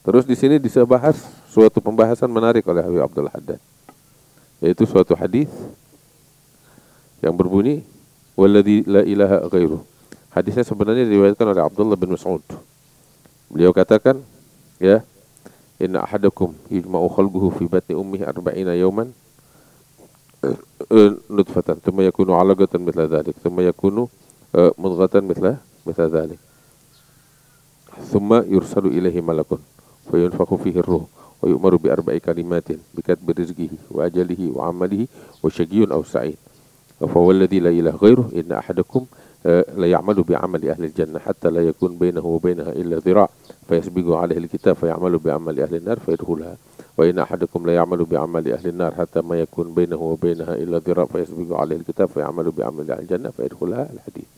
Terus di sini disebahas suatu pembahasan menarik oleh Habib Abdul Haddad, yaitu suatu hadis yang berbunyi walladzi la ilaha ghairuh. Hadisnya sebenarnya diriwayatkan oleh Abdullah bin Mas'ud. Beliau katakan, ya, inna ahadakum yujma'u khalquhu fi batni ummihi 40 yawman nutfatan thumma yakunu 'alaqatan mithla dhalik thumma yakunu mudghatan mithla dhalik thumma yursalu ilaihi malakun fayunfakhu fihi ar-ruh wa yu'maru bi 4 kalimatin bi katbi rizqihi wa ajalihi wa 'amalihi wa syaqiyyun aw sa'id. Fa walladzi la ilaha ghairuh inna ahadakum la ya'malu bi 'amali ahli al-jannah hatta la yakun bainahu wa bainaha illa dhira' fayasbiqu 'alaihi al-kitab fay'amalu bi 'amali ahli an-nar fayadkhulaha wa inna ahadakum la ya'malu bi 'amali ahli an-nar hatta ma yakun bainahu wa bainaha illa dhira' fayasbiqu 'alaihi al-kitab fay'amalu bi 'amali ahli al-jannah fayadkhulaha. Al-hadits.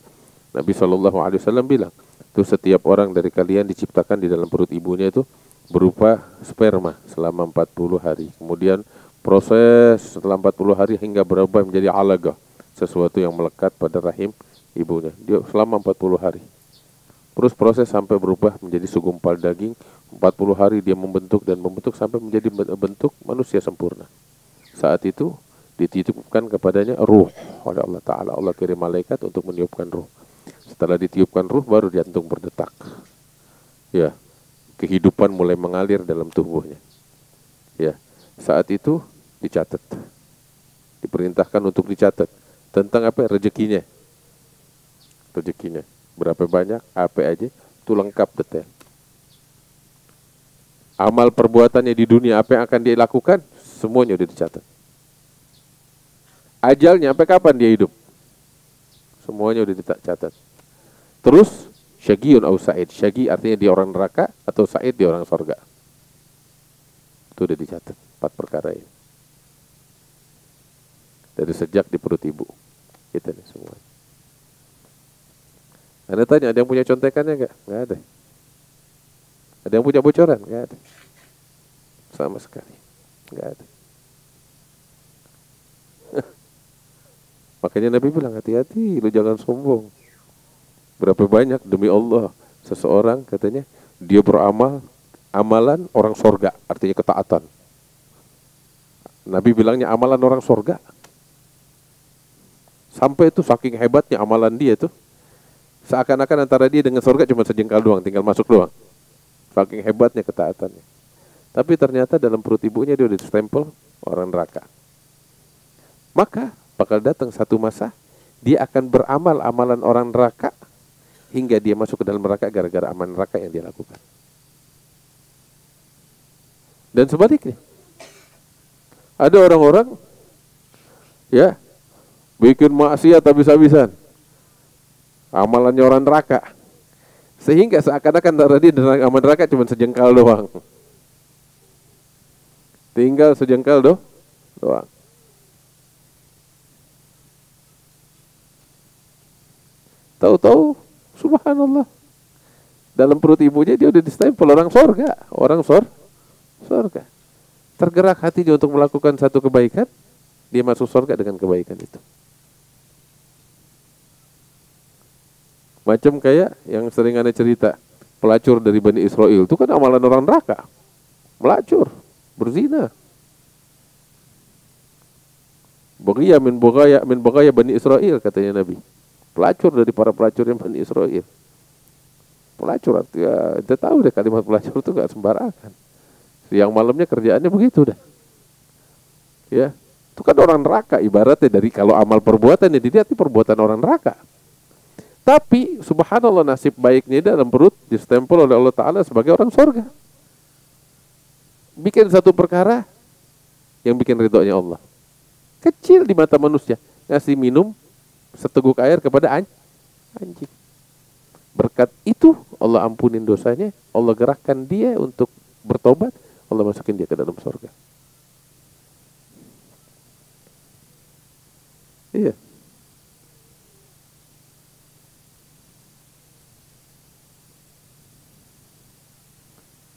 Nabi SAW bilang, itu setiap orang dari kalian diciptakan di dalam perut ibunya itu berupa sperma selama 40 hari. Kemudian proses setelah 40 hari hingga berubah menjadi alaqah, sesuatu yang melekat pada rahim ibunya. Dia selama 40 hari. Terus proses sampai berubah menjadi segumpal daging. 40 hari dia membentuk dan membentuk sampai menjadi bentuk manusia sempurna. Saat itu dititipkan kepadanya ruh oleh Allah Ta'ala. Allah kirim malaikat untuk meniupkan ruh. Setelah ditiupkan ruh baru jantung berdetak. Ya, kehidupan mulai mengalir dalam tubuhnya. Ya, saat itu dicatat. Diperintahkan untuk dicatat tentang apa? Rezekinya. Rezekinya. Berapa banyak, apa aja, itu lengkap detail. Amal perbuatannya di dunia, apa yang akan dia lakukan, semuanya udah dicatat. Ajalnya, sampai kapan dia hidup, semuanya udah dicatat. Terus, syaqiyyun aw sa'id. Syaqi artinya dia orang neraka, atau sa'id dia orang surga. Itu udah dicatat, 4 perkara ini. Dari sejak di perut ibu. Kita nih semua. Anda tanya, ada yang punya contekannya enggak? Enggak ada. Ada yang punya bocoran? Enggak ada. Sama sekali. Enggak ada. Makanya Nabi bilang, hati-hati, lu jangan sombong. Berapa banyak demi Allah seseorang katanya dia beramal amalan orang sorga, artinya ketaatan. Nabi bilangnya amalan orang sorga. Sampai itu saking hebatnya amalan dia tuh, seakan-akan antara dia dengan sorga cuma sejengkal doang, tinggal masuk doang. Saking hebatnya ketaatannya. Tapi ternyata dalam perut ibunya dia udah stempel orang neraka. Maka bakal datang satu masa dia akan beramal amalan orang neraka hingga dia masuk ke dalam neraka gara-gara amal neraka yang dia lakukan. Dan sebaliknya, ada orang-orang ya bikin maksiat habis-habisan, amalannya orang neraka, sehingga seakan-akan dia dengan amal neraka cuma sejengkal doang. Tinggal sejengkal doang. Tahu-tahu, subhanallah, dalam perut ibunya dia udah distempel orang sorga, sorga. Tergerak hatinya untuk melakukan satu kebaikan, dia masuk sorga dengan kebaikan itu. Macam kayak yang sering Anda cerita, pelacur dari Bani Israel, itu kan amalan orang neraka. Melacur, berzina. Bagaya min bagaya Bani Israel, katanya Nabi. Pelacur dari para pelacur yang Bani Israel. Pelacur artinya, kita tahu deh kalimat pelacur itu gak sembarangan. Siang malamnya kerjaannya begitu dah. Ya, itu kan orang neraka ibaratnya, dari kalau amal perbuatan ya dilihat itu perbuatan orang neraka. Tapi subhanallah, nasib baiknya dalam perut distempel oleh Allah Ta'ala sebagai orang surga. Bikin satu perkara yang bikin ridhonya Allah. Kecil di mata manusia, ngasih minum seteguk air kepada anjing. Berkat itu Allah ampunin dosanya, Allah gerakkan dia untuk bertobat, Allah masukin dia ke dalam surga. Iya.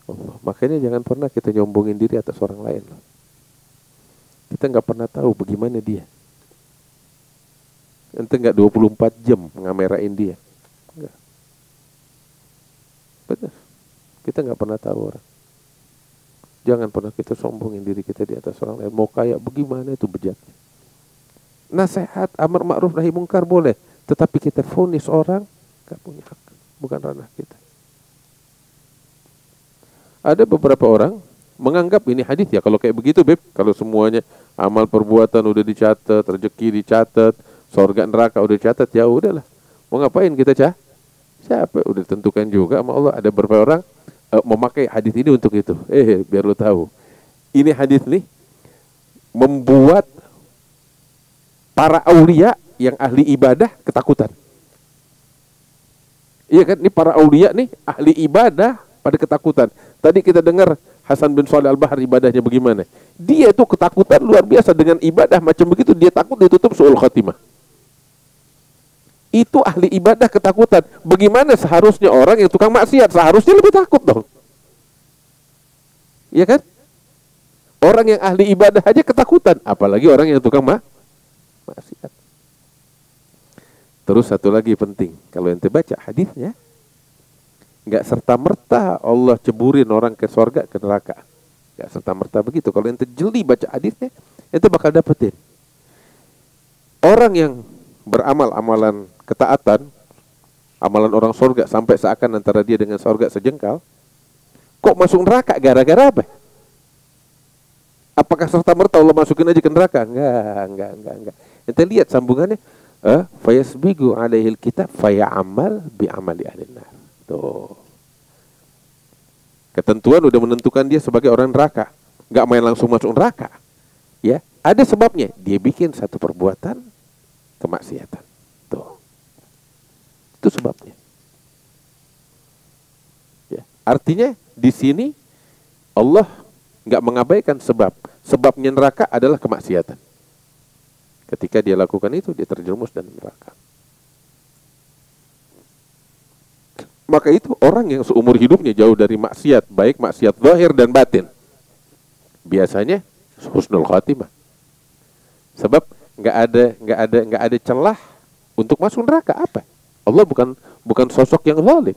Allah. Makanya jangan pernah kita nyombongin diri atas orang lain. Kita nggak pernah tahu bagaimana dia. Ente nggak 24 jam ngamerain dia. Enggak. Benar. Kita nggak pernah tahu orang. Jangan pernah kita sombongin diri kita di atas orang lain. Mau kayak bagaimana itu bejat. Nasihat, amar ma'ruf nahi mungkar boleh, tetapi kita vonis orang gak punya hak, bukan ranah kita. Ada beberapa orang menganggap ini hadis ya, kalau kayak begitu Beb, kalau semuanya amal perbuatan udah dicatat, rezeki dicatat, surga neraka udah dicatat, ya udahlah. Mau ngapain kita siapa? Udah tentukan juga sama Allah. Ada beberapa orang memakai hadis ini untuk itu. Biar lu tahu. Ini hadis nih membuat para aulia yang ahli ibadah ketakutan. Iya kan? Ini para aulia nih ahli ibadah pada ketakutan. Tadi kita dengar Hasan bin Shalih Al-Bahr ibadahnya bagaimana. Dia itu ketakutan luar biasa dengan ibadah macam begitu. Dia takut ditutup su'ul khatimah. Itu ahli ibadah ketakutan. Bagaimana seharusnya orang yang tukang maksiat? Seharusnya lebih takut dong. Iya kan? Orang yang ahli ibadah aja ketakutan. Apalagi orang yang tukang maksiat. Terus satu lagi penting. Kalau ente baca hadisnya, nggak serta-merta Allah ceburin orang ke surga, ke neraka. Nggak serta-merta begitu. Kalau ente jeli baca hadisnya, ente bakal dapetin. Orang yang beramal amalan ketaatan, amalan orang surga sampai seakan antara dia dengan surga sejengkal, kok masuk neraka gara-gara apa? Apakah serta-merta Allah masukin aja ke neraka? Enggak. Ente lihat sambungannya. Fayasbigu alaihil kitab faya'amal bi'amali ahlin nar. Tuh. Ketentuan udah menentukan dia sebagai orang neraka. Nggak main langsung masuk neraka. Ya, ada sebabnya. Dia bikin satu perbuatan kemaksiatan. Tuh. Itu sebabnya. Ya. Artinya di sini Allah nggak mengabaikan sebab. Sebabnya neraka adalah kemaksiatan. Ketika dia lakukan itu, dia terjerumus dan neraka. Maka itu orang yang seumur hidupnya jauh dari maksiat, baik maksiat zahir dan batin, biasanya husnul khatimah. Sebab nggak ada celah untuk masuk neraka. Apa? Allah bukan sosok yang zalim.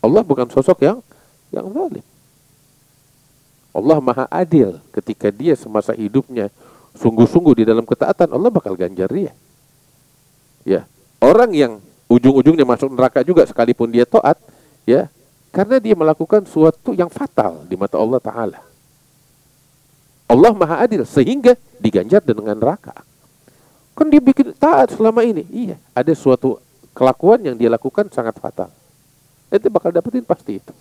Allah bukan sosok yang zalim. Allah Maha Adil. Ketika dia semasa hidupnya sungguh-sungguh di dalam ketaatan, Allah bakal ganjar dia. Ya, orang yang ujung-ujungnya masuk neraka juga sekalipun dia taat, ya, karena dia melakukan suatu yang fatal di mata Allah Ta'ala. Allah Maha Adil sehingga diganjar dengan neraka. Kan dia bikin taat selama ini. Iya, ada suatu kelakuan yang dia lakukan sangat fatal. Itu bakal dapetin pasti itu.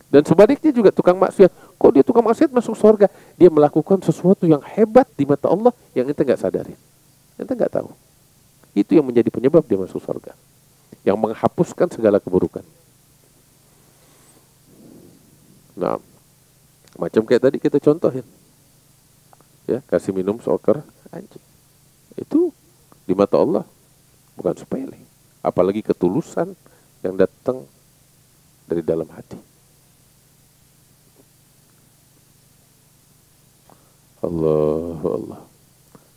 Dan sebaliknya juga tukang maksiat. Kok dia tukang maksiat masuk surga? Dia melakukan sesuatu yang hebat di mata Allah yang ente nggak sadarin. Ente nggak tahu. Itu yang menjadi penyebab dia masuk surga. Yang menghapuskan segala keburukan. Nah, macam kayak tadi kita contohin. Ya, kasih minum seekor anjing. Itu di mata Allah bukan sepele. Apalagi ketulusan yang datang dari dalam hati. Allah.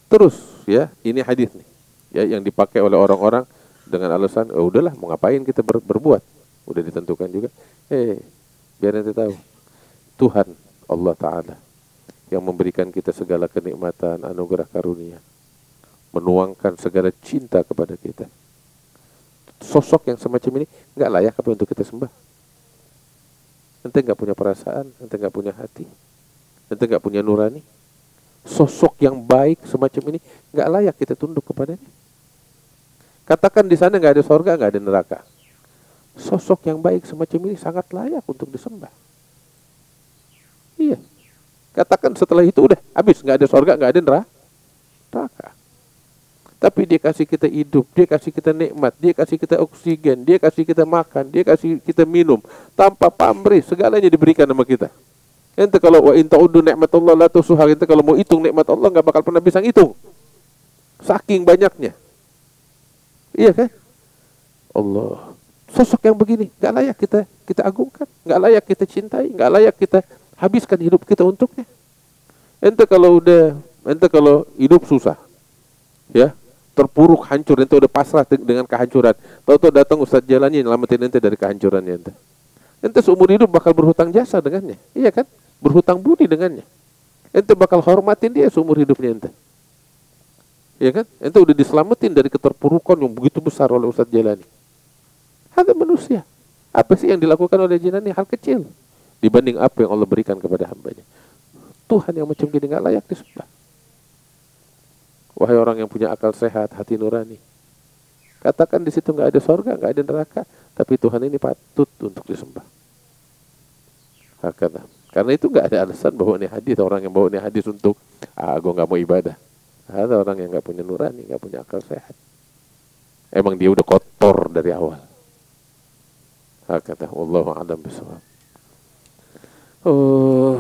Terus ya, ini hadis nih. Ya, yang dipakai oleh orang-orang dengan alasan, udahlah mau ngapain kita berbuat. Udah ditentukan juga. Biar nanti tahu. Tuhan Allah Ta'ala yang memberikan kita segala kenikmatan, anugerah karunia. Menuangkan segala cinta kepada kita. Sosok yang semacam ini nggak layak apa untuk kita sembah. Ente nggak punya perasaan, ente nggak punya hati, ente nggak punya nurani. Sosok yang baik semacam ini nggak layak kita tunduk kepadanya. Katakan di sana nggak ada surga, nggak ada neraka. Sosok yang baik semacam ini sangat layak untuk disembah. Iya. Katakan setelah itu udah habis, nggak ada surga, nggak ada neraka. Tapi dia kasih kita hidup, dia kasih kita nikmat, dia kasih kita oksigen, dia kasih kita makan, dia kasih kita minum tanpa pamrih, segalanya diberikan sama kita. Ente kalau wa in ta'uddu nikmatullah la tusuha, ente kalau mau hitung nikmat Allah nggak bakal pernah bisa ngitung. Saking banyaknya. Iya kan? Allah. Sosok yang begini nggak layak kita agungkan, nggak layak kita cintai, nggak layak kita habiskan hidup kita untuknya. Ente kalau hidup susah, ya, terpuruk, hancur, ente udah pasrah dengan kehancuran. Tahu-tahu datang Ustaz Jalani nyelamatin ente dari kehancurannya ente. Ente seumur hidup bakal berhutang jasa dengannya. Iya kan? Berhutang budi dengannya. Ente bakal hormatin dia seumur hidupnya ente. Iya kan? Ente udah diselamatin dari keterpurukan yang begitu besar oleh Ustadz Jalani. Ada manusia. Apa sih yang dilakukan oleh Jalani? Hal kecil dibanding apa yang Allah berikan kepada hambanya. Tuhan yang macam gini gak layak disembah. Wahai orang yang punya akal sehat, hati nurani, katakan di situ nggak ada sorga, nggak ada neraka, tapi Tuhan ini patut untuk disembah. Hakata. Karena itu nggak ada alasan bawa ini hadis, orang yang bawa ini hadis untuk gue nggak mau ibadah. Ada orang yang nggak punya nurani, nggak punya akal sehat. Emang dia udah kotor dari awal. Hakata. Wallahu a'lam bishawab. Oh.